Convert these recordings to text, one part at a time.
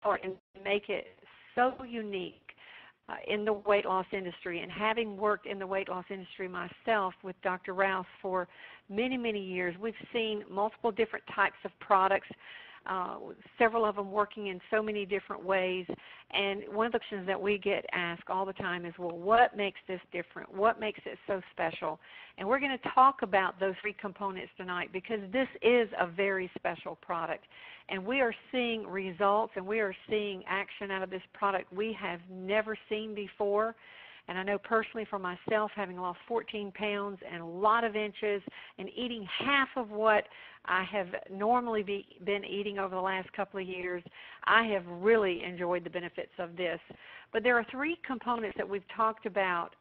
and make it so unique in the weight loss industry. And having worked in the weight loss industry myself with Dr. Rouse for many, many years, we've seen multiple different types of products, several of them working in so many different ways. And one of the questions that we get asked all the time is, well, what makes this different? What makes it so special? And we're going to talk about those three components tonight, because this is a very special product. And we are seeing results and we are seeing action out of this product we have never seen before. And I know personally for myself, having lost 14 pounds and a lot of inches and eating half of what I have normally been eating over the last couple of years, I have really enjoyed the benefits of this. But there are three components that we've talked about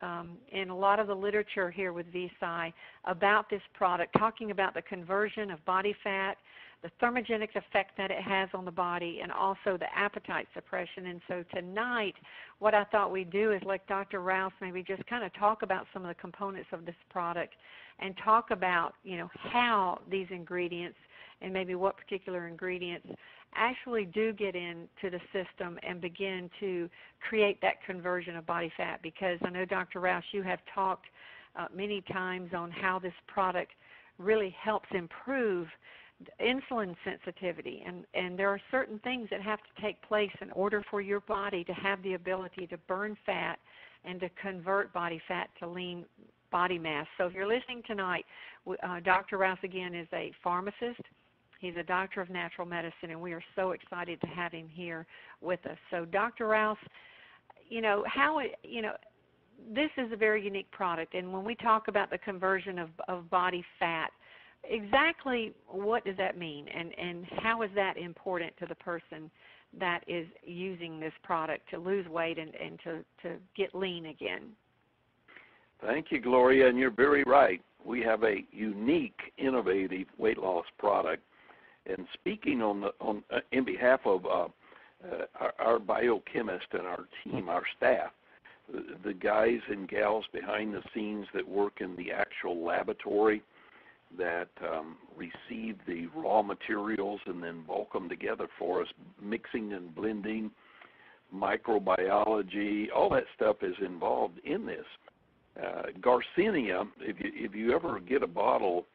in a lot of the literature here with Visi about this product, talking about the conversion of body fat, the thermogenic effect that it has on the body, and also the appetite suppression. And so tonight, what I thought we'd do is let Dr. Rouse maybe just kind of talk about some of the components of this product and talk about, you know, how these ingredients and maybe what particular ingredients actually do get into the system and begin to create that conversion of body fat. Because I know, Dr. Rouse, you have talked many times on how this product really helps improve insulin sensitivity, and there are certain things that have to take place in order for your body to have the ability to burn fat and to convert body fat to lean body mass. So if you're listening tonight, Dr. Rouse, again, is a pharmacist. He's a doctor of natural medicine, and we are so excited to have him here with us. So Dr. Rouse, this is a very unique product, and when we talk about the conversion of body fat, exactly what does that mean, and how is that important to the person that is using this product to lose weight and to get lean again? Thank you, Gloria, and you're very right. We have a unique, innovative weight loss product. And speaking in behalf of our biochemist and our team, our staff, the guys and gals behind the scenes that work in the actual laboratory, that receive the raw materials and then bulk them together for us, mixing and blending, microbiology, all that stuff is involved in this. Garcinia, if you ever get a bottle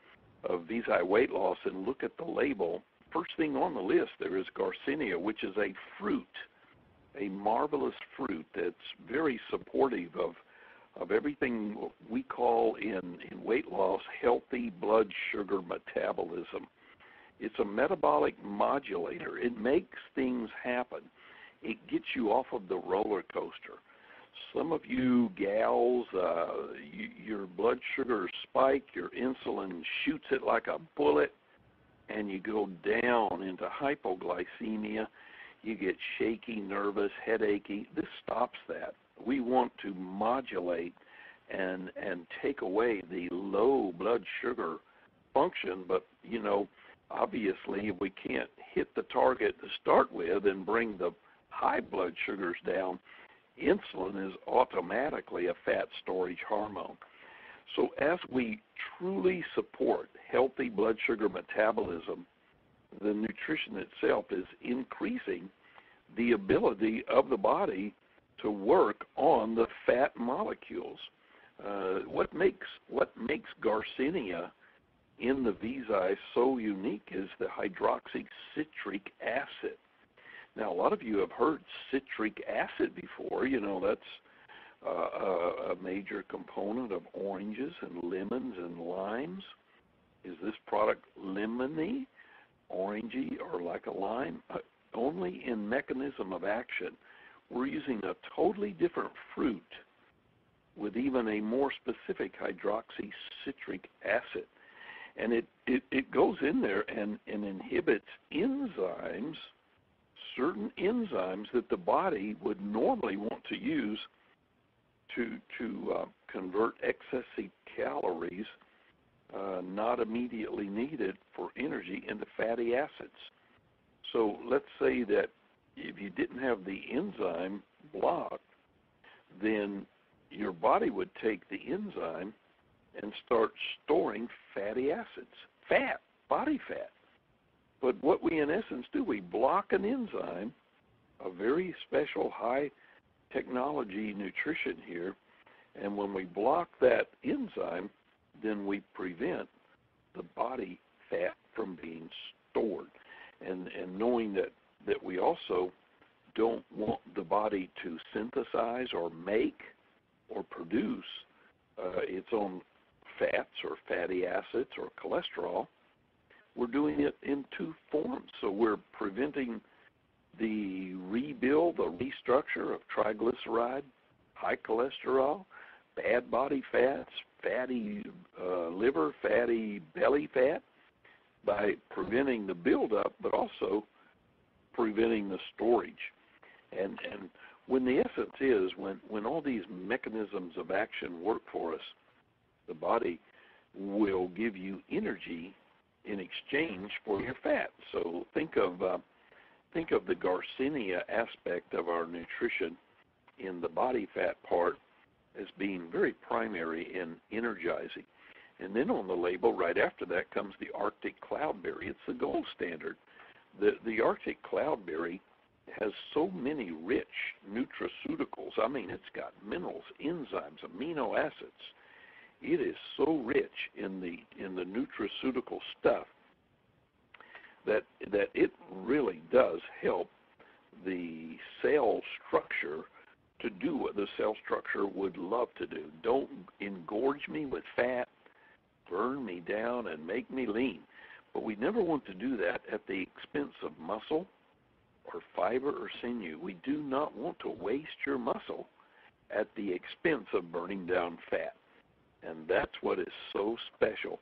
of Visi Weight Loss and look at the label, first thing on the list there is Garcinia, which is a fruit, a marvelous fruit that's very supportive of everything we call in weight loss healthy blood sugar metabolism. It's a metabolic modulator. It makes things happen. It gets you off of the roller coaster. Some of you gals, your blood sugar spike, your insulin shoots it like a bullet, and you go down into hypoglycemia. You get shaky, nervous, headachy. This stops that. We want to modulate and take away the low blood sugar function, but, obviously we can't hit the target to start with and bring the high blood sugars down. Insulin is automatically a fat storage hormone. So as we truly support healthy blood sugar metabolism, the nutrition itself is increasing the ability of the body to work on the fat molecules. What makes Garcinia in the Visi so unique is the hydroxycitric acid. Now, a lot of you have heard citric acid before. That's a major component of oranges and lemons and limes. Is this product lemony, orangey, or like a lime? Only in mechanism of action. We're using a totally different fruit with even a more specific hydroxycitric acid. And it goes in there and inhibits enzymes, certain enzymes that the body would normally want to use to convert excessive calories not immediately needed for energy into fatty acids. So let's say that if you didn't have the enzyme blocked, then your body would take the enzyme and start storing fatty acids, body fat. But what we in essence do, we block an enzyme a very special high technology nutrition here, and when we block that enzyme, then we prevent the body fat from being stored. And knowing that we also don't want the body to synthesize or make or produce its own fats or fatty acids or cholesterol, we're doing it in two forms. So we're preventing the rebuild, the restructure of triglyceride, high cholesterol, bad body fats, fatty liver, fatty belly fat, by preventing the buildup, but also preventing the storage. And when the essence is, when all these mechanisms of action work for us, the body will give you energy in exchange for your fat. So think of the Garcinia aspect of our nutrition in the body fat part as being very primary in energizing. And then on the label right after that comes the Arctic cloudberry. It's the gold standard. The Arctic cloudberry has so many rich nutraceuticals. I mean, it's got minerals, enzymes, amino acids. It is so rich in the nutraceutical stuff that it really does help the cell structure to do what the cell structure would love to do. Don't engorge me with fat, burn me down, and make me lean. But we never want to do that at the expense of muscle or fiber or sinew. We do not want to waste your muscle at the expense of burning down fat. And that's what is so special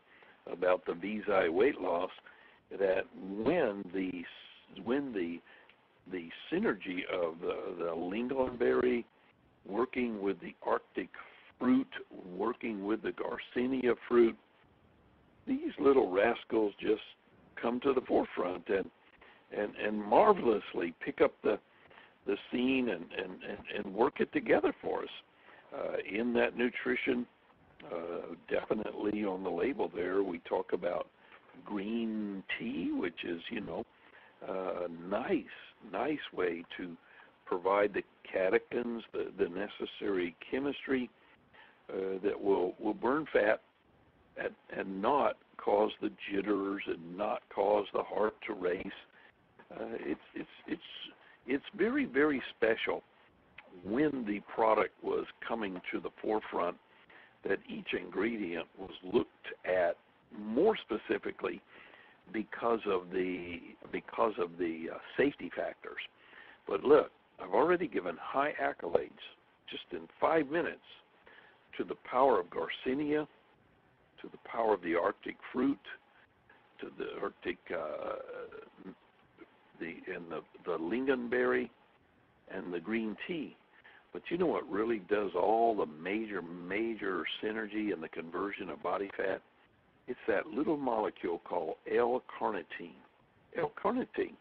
about the Visi Weight Loss, that when the synergy of the lingonberry working with the Arctic fruit, working with the Garcinia fruit, these little rascals just come to the forefront and marvelously pick up the scene and work it together for us. In that nutrition, definitely on the label there, we talk about green tea, which is, a nice way to provide the catechins, the necessary chemistry that will burn fat and not cause the jitters and not cause the heart to race. It's very, very special when the product was coming to the forefront, that each ingredient was looked at more specifically because of the safety factors. But look, I've already given high accolades just in 5 minutes to the power of Garcinia, to the power of the Arctic fruit, to the Arctic the lingonberry and the green tea. But you know what really does all the major synergy and the conversion of body fat? It's that little molecule called L-carnitine. L-carnitine.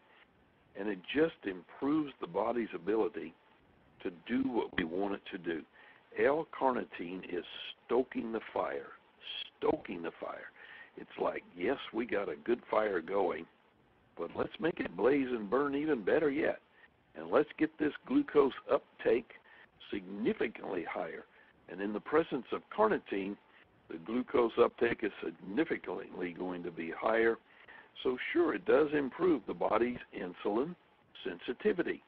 And it just improves the body's ability to do what we want it to do. L-carnitine is stoking the fire. It's like, yes, we got a good fire going, but let's make it blaze and burn even better yet. And let's get this glucose uptake significantly higher. And in the presence of carnitine, the glucose uptake is significantly going to be higher. So sure, it does improve the body's insulin sensitivity.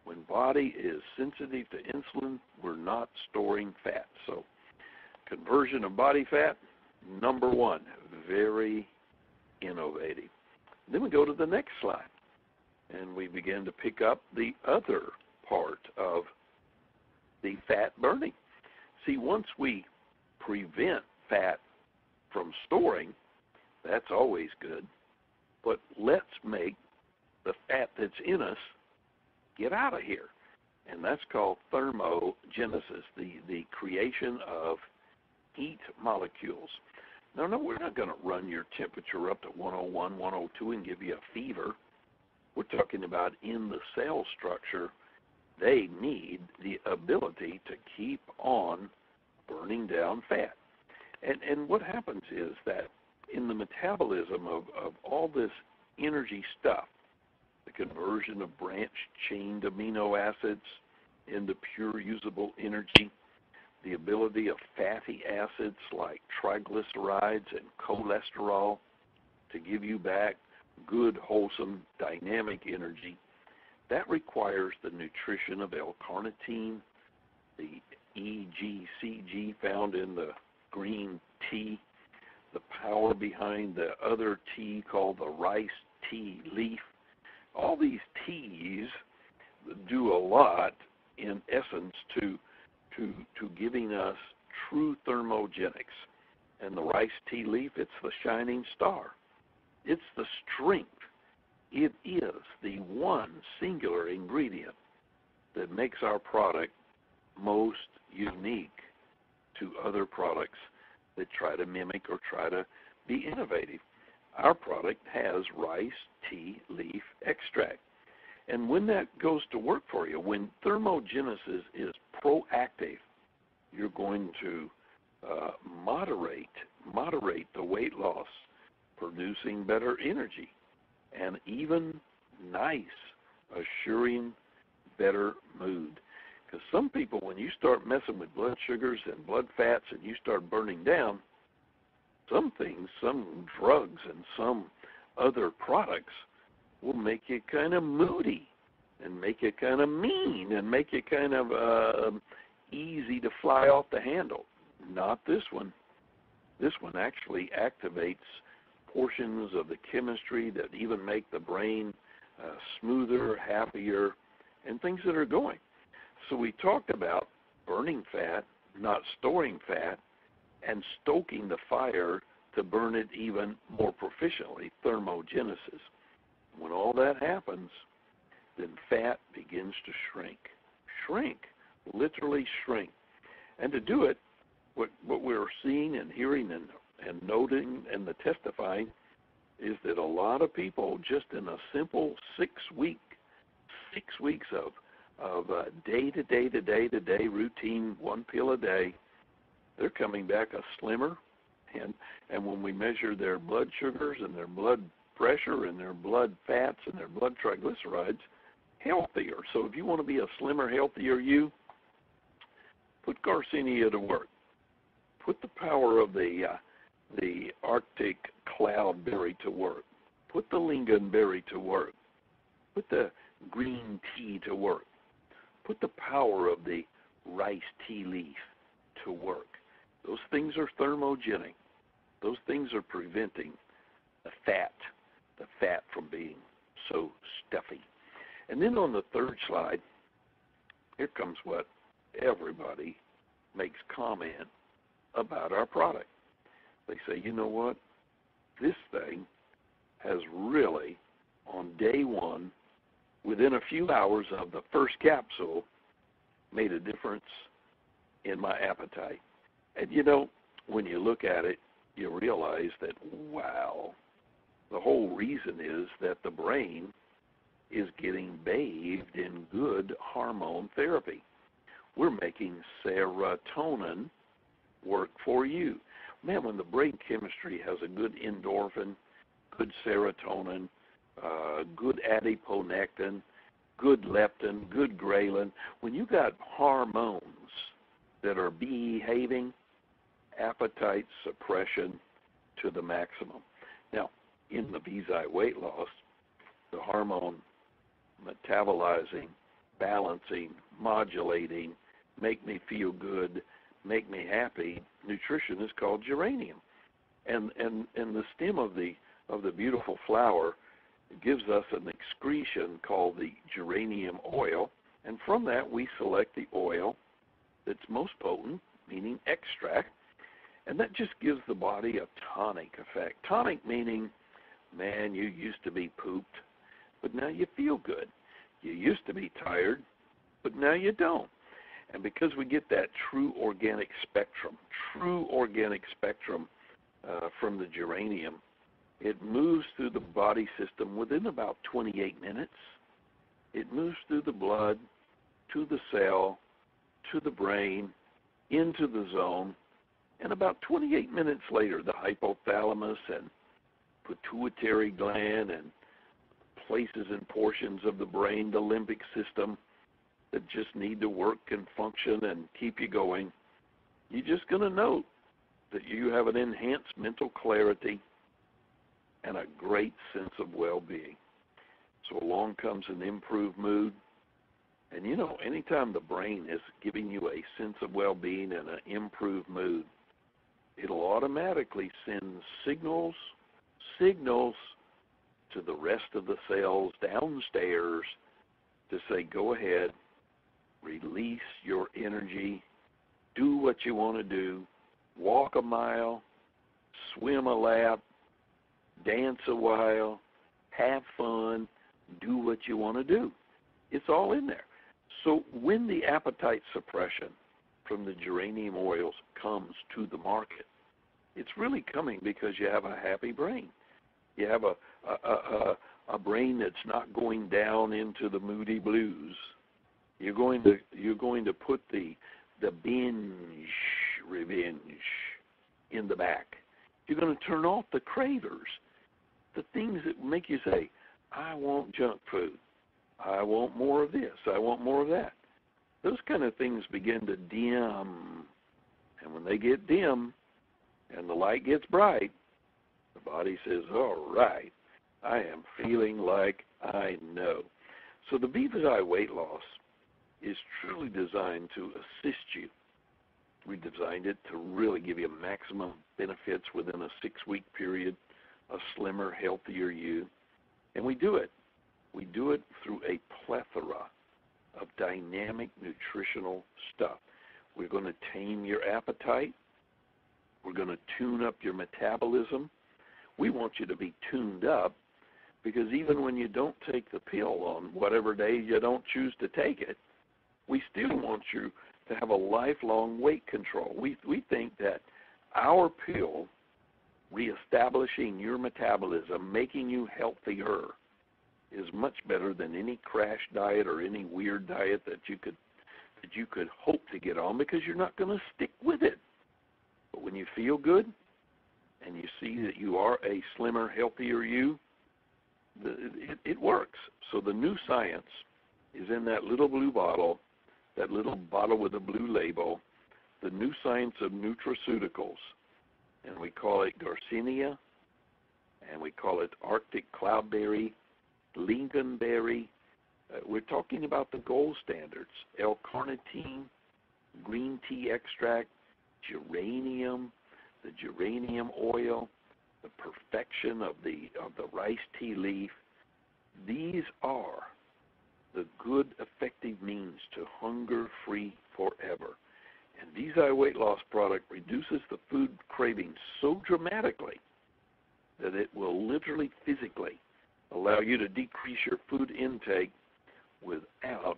When body is sensitive to insulin, we're not storing fat. So conversion of body fat, number one, very innovative. Then we go to the next slide, and we begin to pick up the other part of the fat burning. See, once we prevent fat from storing, that's always good. But let's make the fat that's in us get out of here. And that's called thermogenesis, the creation of heat molecules. Now, no, we're not going to run your temperature up to 101, 102 and give you a fever. We're talking about in the cell structure, they need the ability to keep on burning down fat. And what happens is that in the metabolism of all this energy stuff, the conversion of branched-chained amino acids into pure usable energy, the ability of fatty acids like triglycerides and cholesterol to give you back good, wholesome, dynamic energy. That requires the nutrition of L-carnitine, the EGCG found in the green tea, the power behind the other tea called the rice tea leaf. All these teas do a lot, in essence, to giving us true thermogenics. And the rice tea leaf, it's the shining star. It's the strength. It is the one singular ingredient that makes our product most unique to other products that try to mimic or try to be innovative. Our product has rice tea leaf extract. And when that goes to work for you, when thermogenesis is proactive, you're going to moderate the weight loss, producing better energy, and even nice, assuring better mood. Because some people, when you start messing with blood sugars and blood fats and you start burning down, some things, some drugs and some other products will make you kind of moody and make you kind of mean and make you kind of easy to fly off the handle. Not this one. This one actually activates portions of the chemistry that even make the brain smoother, happier, and things that are going. So we talked about burning fat, not storing fat, and stoking the fire to burn it even more proficiently, thermogenesis. When all that happens, then fat begins to shrink, literally shrink. And to do it, what we're seeing and hearing and noting and the testifying is that a lot of people, just in a simple 6 weeks of day-to-day routine, one pill a day, they're coming back a slimmer, and when we measure their blood sugars and their blood pressure and their blood fats and their blood triglycerides, healthier. So if you want to be a slimmer, healthier you, put Garcinia to work. Put the power of the Arctic cloudberry to work. Put the lingonberry to work. Put the green tea to work. Put the power of the rice tea leaf to work. Those things are thermogenic. Those things are preventing the fat from being so stuffy. And then on the third slide, here comes what everybody makes comment about our product. They say, you know what? This thing has really, on day one, within a few hours of the first capsule, made a difference in my appetite. And you know, when you look at it, you realize that, wow, the whole reason is that the brain is getting bathed in good hormone therapy. We're making serotonin work for you. Man, when the brain chemistry has a good endorphin, good serotonin, good adiponectin, good leptin, good ghrelin, when you got hormones that are behaving, appetite suppression to the maximum. Now, in the Visi Weight Loss, the hormone metabolizing, balancing, modulating, make me feel good, make me happy nutrition is called geranium. And the stem of the beautiful flower gives us an excretion called the geranium oil, and from that we select the oil that's most potent, meaning extract, and that just gives the body a tonic effect. Tonic meaning, man, you used to be pooped, but now you feel good. You used to be tired, but now you don't. And because we get that true organic spectrum from the geranium, it moves through the body system within about 28 minutes. It moves through the blood, to the cell, to the brain, into the zone, and about 28 minutes later, the hypothalamus and pituitary gland and places and portions of the brain, the limbic system, that just need to work and function and keep you going, you're just going to note that you have an enhanced mental clarity and a great sense of well-being. So along comes an improved mood. And you know, anytime the brain is giving you a sense of well-being and an improved mood, it'll automatically send signals to the rest of the cells downstairs to say, go ahead, release your energy, do what you want to do, walk a mile, swim a lap, dance a while, have fun, do what you want to do. It's all in there. So when the appetite suppression from the geranium oils comes to the market, it's really coming because you have a happy brain. You have a brain that's not going down into the moody blues. You're going to put the binge revenge in the back. You're going to turn off the cravers, the things that make you say, I want junk food. I want more of this. I want more of that. Those kind of things begin to dim. And when they get dim and the light gets bright, the body says, all right, I am feeling like I know. So the Visi Weight Loss is truly designed to assist you. We designed it to really give you maximum benefits within a 6-week period, a slimmer, healthier you. And we do it. We do it through a plethora of dynamic nutritional stuff. We're going to tame your appetite. We're going to tune up your metabolism. We want you to be tuned up because even when you don't take the pill on whatever day you don't choose to take it, we still want you to have a lifelong weight control. We think that our pill, reestablishing your metabolism, making you healthier, is much better than any crash diet or any weird diet that you could hope to get on because you're not going to stick with it. But when you feel good and you see that you are a slimmer, healthier you, it works. So the new science is in that little blue bottle, that little bottle with a blue label, the new science of nutraceuticals. And we call it Garcinia, and we call it Arctic cloudberry, lingonberry. We're talking about the gold standards: L-carnitine, green tea extract, geranium, the geranium oil, the perfection of the rice tea leaf. These are the good, effective means to hunger-free forever. And Visi Weight Loss product reduces the food craving so dramatically that it will literally, physically allow you to decrease your food intake without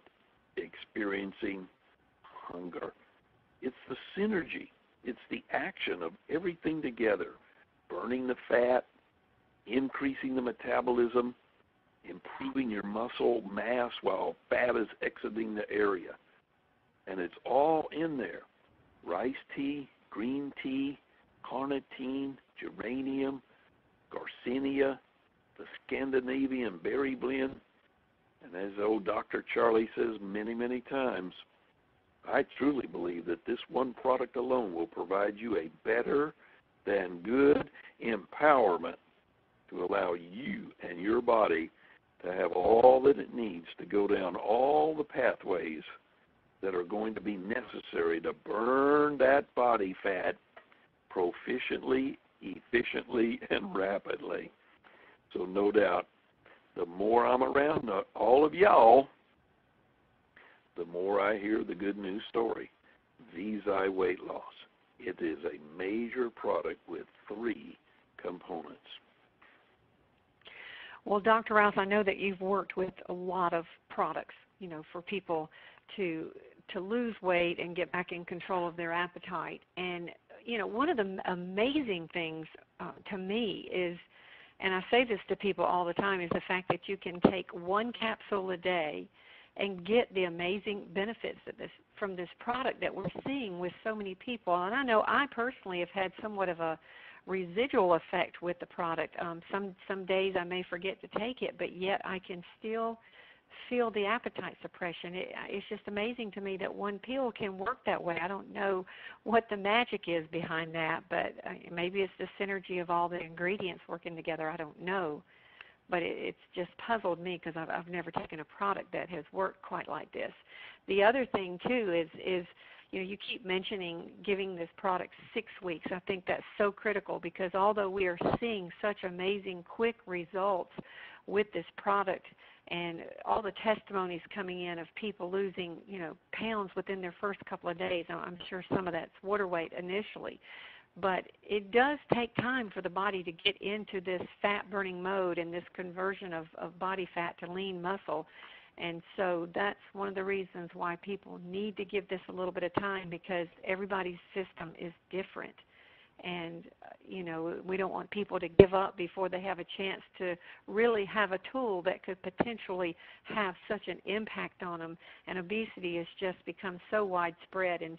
experiencing hunger. It's the synergy. It's the action of everything together, burning the fat, increasing the metabolism, improving your muscle mass while fat is exiting the area. And it's all in there. Rice tea, green tea, carnitine, geranium, Garcinia, the Scandinavian berry blend. And as old Dr. Charlie says many, many times, I truly believe that this one product alone will provide you a better than good empowerment to allow you and your body to have all that it needs to go down all the pathways that are going to be necessary to burn that body fat proficiently, efficiently, and rapidly. So no doubt, the more I'm around all of y'all, the more I hear the good news story. Visi Weight Loss. It is a major product with 3 components. Well, Dr. Rouse, I know that you've worked with a lot of products, for people to lose weight and get back in control of their appetite. And, one of the amazing things to me is, and I say this to people all the time, is the fact that you can take 1 capsule a day and get the amazing benefits from this product that we're seeing with so many people. And I know I personally have had somewhat of a residual effect with the product. Some days I may forget to take it, but yet I can still feel the appetite suppression. It's just amazing to me that one pill can work that way. I don't know what the magic is behind that, but maybe it's the synergy of all the ingredients working together. I don't know, but it's just puzzled me because I've never taken a product that has worked quite like this. The other thing too is you keep mentioning giving this product 6 weeks. I think that's so critical because although we are seeing such amazing quick results with this product and all the testimonies coming in of people losing, pounds within their first couple of days, I'm sure some of that's water weight initially, but it does take time for the body to get into this fat-burning mode and this conversion of body fat to lean muscle. And so that's one of the reasons why people need to give this a little bit of time because everybody's system is different. And, we don't want people to give up before they have a chance to really have a tool that could potentially have such an impact on them. And obesity has just become so widespread. And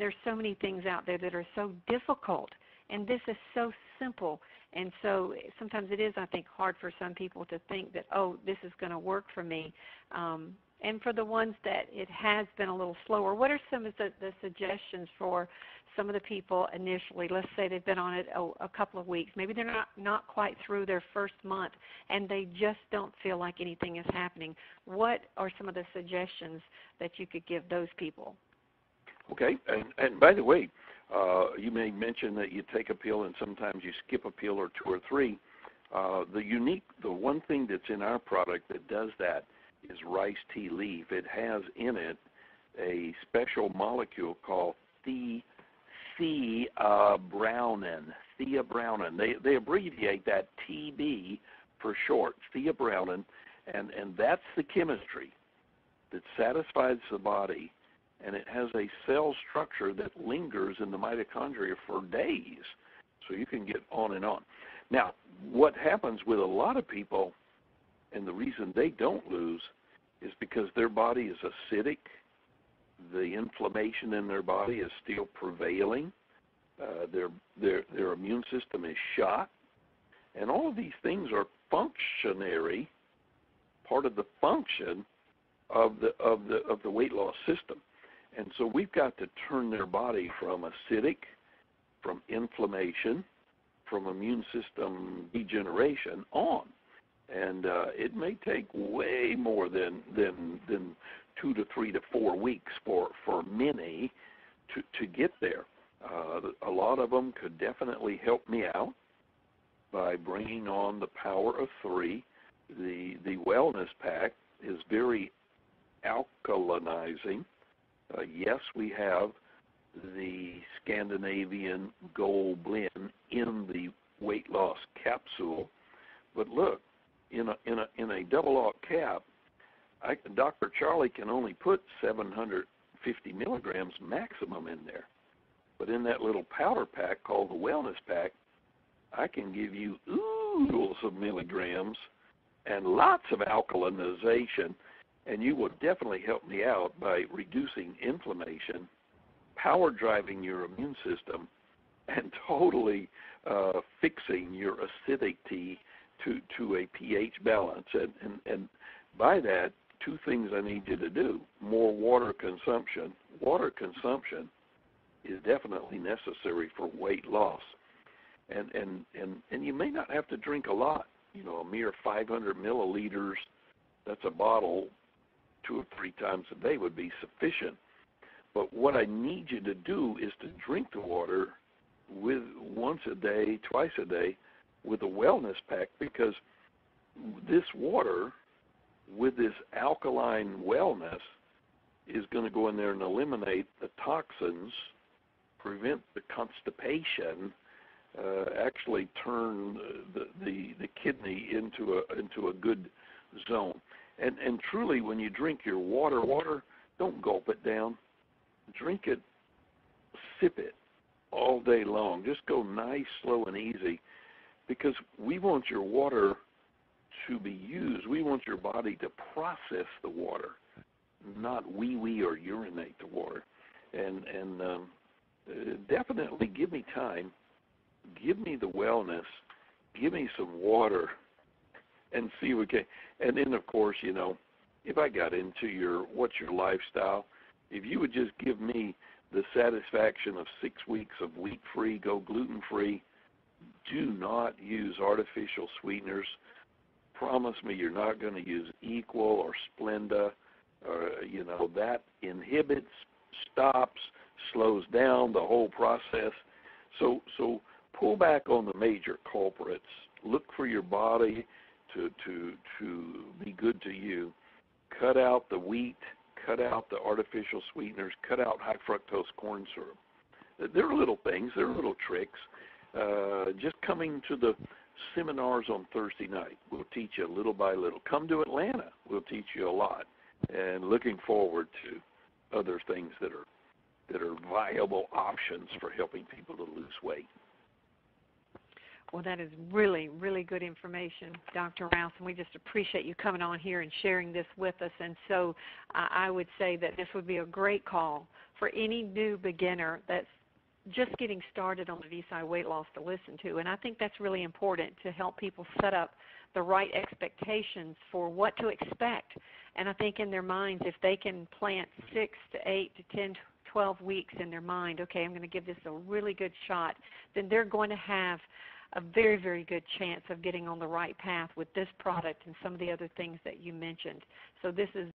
there's so many things out there that are so difficult. And this is so simple. And so sometimes it is, I think, hard for some people to think that, this is going to work for me. And for the ones that it has been a little slower, what are some of the suggestions for some of the people initially? Let's say they've been on it a couple of weeks. Maybe they're not quite through their first month, and they just don't feel like anything is happening. What are some of the suggestions that you could give those people? Okay, and by the way, you may mention that you take a pill and sometimes you skip a pill or 2 or 3. The one thing that's in our product that does that is rice tea leaf. It has in it a special molecule called theobrownin. They abbreviate that TB for short, theobrownin, and that's the chemistry that satisfies the body, and it has a cell structure that lingers in the mitochondria for days, so you can get on and on. Now, what happens with a lot of people, and the reason they don't lose, is because their body is acidic. The inflammation in their body is still prevailing. Their immune system is shot, and all of these things are functionary, part of the function of the weight loss system. And so we've got to turn their body from acidic, from inflammation, from immune system degeneration on. And it may take way more than 2 to 3 to 4 weeks for many to get there. A lot of them could definitely help me out by bringing on the power of 3. The wellness pack is very alkalinizing. Yes, we have the Scandinavian Gold Blend in the weight loss capsule, but look, in a double aught cap, Dr. Charlie can only put 750 milligrams maximum in there. But in that little powder pack called the Wellness Pack, I can give you oodles of milligrams and lots of alkalinization, and you will definitely help me out by reducing inflammation, power driving your immune system, and totally fixing your acidity to a pH balance. And by that, 2 things I need you to do. More water consumption. Water consumption is definitely necessary for weight loss. And you may not have to drink a lot. A mere 500 milliliters, that's a bottle, 2 or 3 times a day would be sufficient. But what I need you to do is to drink the water with once a day, twice a day, with a wellness pack, because this water with this alkaline wellness is going to go in there and eliminate the toxins, prevent the constipation, actually turn the kidney into a good zone. And truly, when you drink your water, don't gulp it down. Drink it, sip it all day long. Just go nice, slow, and easy, because we want your water to be used. We want your body to process the water, not wee-wee or urinate the water. And definitely give me time. give me the wellness, give me some water, and see what can. And then, of course, you know, if I got into what's your lifestyle, if you would just give me the satisfaction of 6 weeks of wheat-free, go gluten-free, do not use artificial sweeteners. Promise me you're not going to use Equal or Splenda, or, you know, that inhibits, stops, slows down the whole process. So pull back on the major culprits. Look for your body to be good to you. Cut out the wheat, cut out the artificial sweeteners, cut out high fructose corn syrup. There are little things, there are little tricks. Just coming to the seminars on Thursday night, we'll teach you little by little. Come to Atlanta, we'll teach you a lot. And looking forward to other things that are viable options for helping people to lose weight. Well, that is really, really good information, Dr. Rouse, and we just appreciate you coming on here and sharing this with us. And so I would say that this would be a great call for any new beginner that's just getting started on the Visi weight loss to listen to. And I think that's really important to help people set up the right expectations for what to expect. And I think in their minds, if they can plant 6 to 8 to 10, 12 weeks in their mind, okay, I'm going to give this a really good shot, then they're going to have a very, very good chance of getting on the right path with this product and some of the other things that you mentioned. So this is